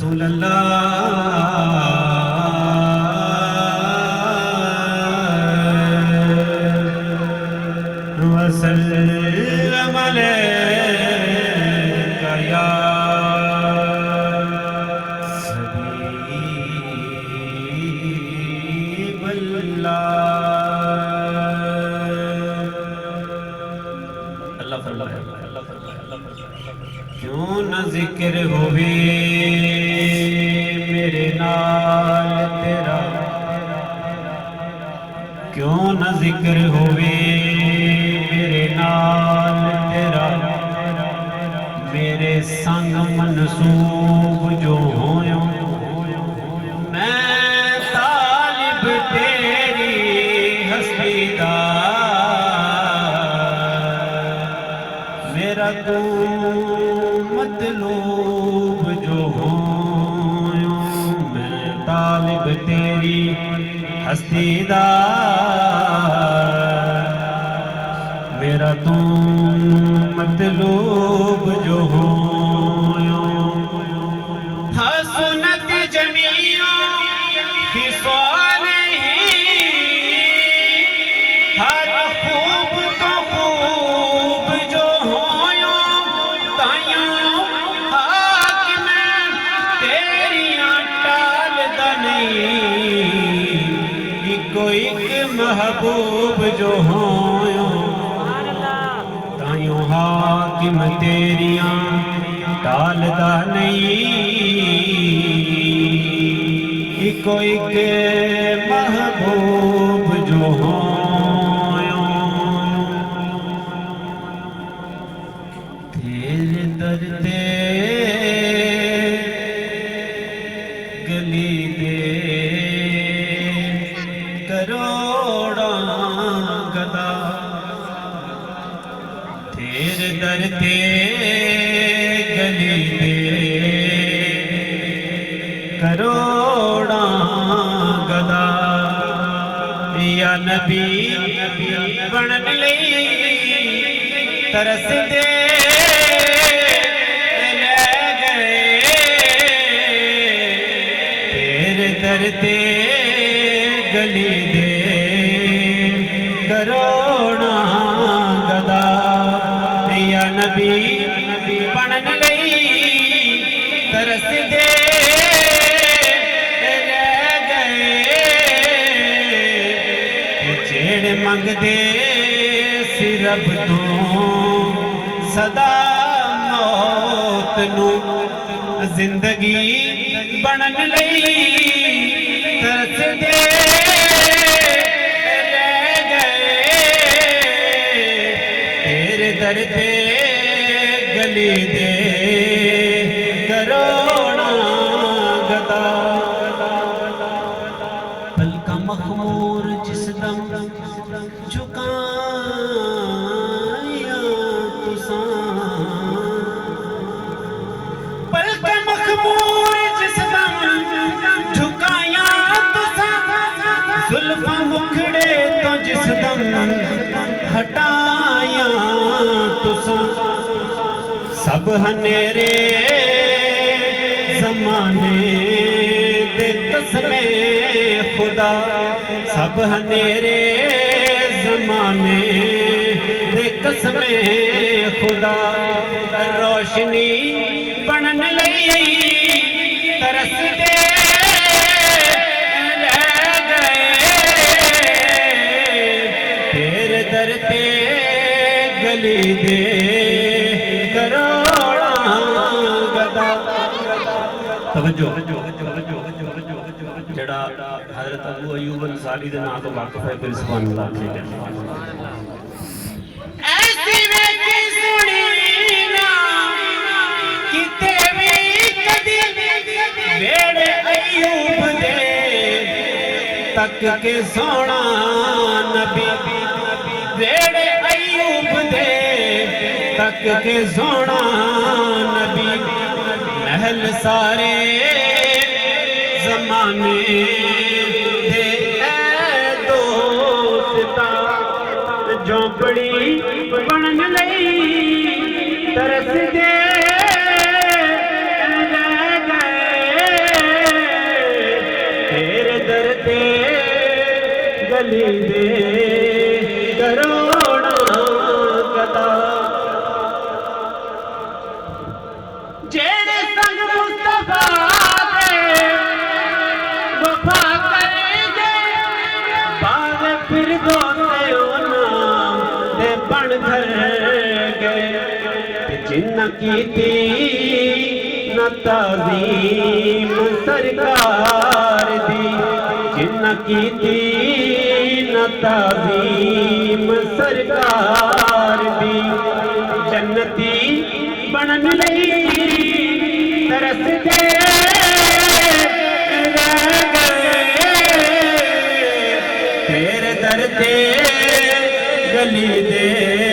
رسول اللہ وسلم علیک یا حبیب اللہ۔ اللہ فرمائے کیوں نہ ذکر ہوئے میرے نال تیرا، کیوں نہ ذکر ہوئے میرے نال تیرا، میرے سنگ منسوب جو ہویوں میں طالب تیری ہستی دا، میرا تو مطلوب جو ہویوں میں طالب تیری ہستی دا، میرا تو مطلوب جو ہویوں حسنت جمیعوں خصالہ ہر خوب تو خوب جو ہویوں تائیوں حاکم تیریاں ٹالدا نہیں، کوئی محبوب جو ہویوں تائیوں حاکم تیریاں ٹالدا نہیں، کوئی محبوب جو ہویوں تیرے در تے گلی دے کروڑاں گدا، تیرے در تے گلی دے کروڑاں گدا، یا نبی بنن لئی ترس دے لے گئے، تیرے در تے گلی دے کروڑاں گدا، یا نبی بنن لئی ترس دے لے گئے، جیڑ منگ دے سی رب تو صدا موت نو، زندگی بنن لئی ترس دے لے گئے، تیرے در تے گلی دے کروڑاں گدا، پلکاں مخمور جس دم جھکایاں تساں، پلکاں مخمور جس دم جھکایاں تساں، زلفاں مکھڑے تو جس دم ہٹایاں تساں، سب ہنیرے زمانے دے قسمِ خدا، سب ہنیرے زمانے دے قسمِ خدا، روشنی بنن لئی ترس دے لے گئے، تیرے در تے گلی دے کروڑاں گدا۔ توجہ جڑا حضرت ابو ایوب انصاری دے نام تو واقف ہے، پھر سبحان اللہ ٹھیک ہے۔ ایسی ویکھی سنی نا کتے وی کدی ویڑے ایوب دے، تک کے سونا نبی ویڑے ایوب دے، تک کے سونا نبی، محل سارے زمانے دے اے دوستا، جھونپڑی بنن لئی ترس دے لے گئے، گلی دے کروڑا گدا جیڑے سنگ مصطفیٰ دے وفا کرے گے باغ فردوس انہاں دے بن گھر گئے جنہ کیتی نہ تعظیم سرکار دی جنہ کیتی نہ تعظیم سرکار دی جنتی بنن لئی ترس دے رہ گئے تیرے در تے گلی دے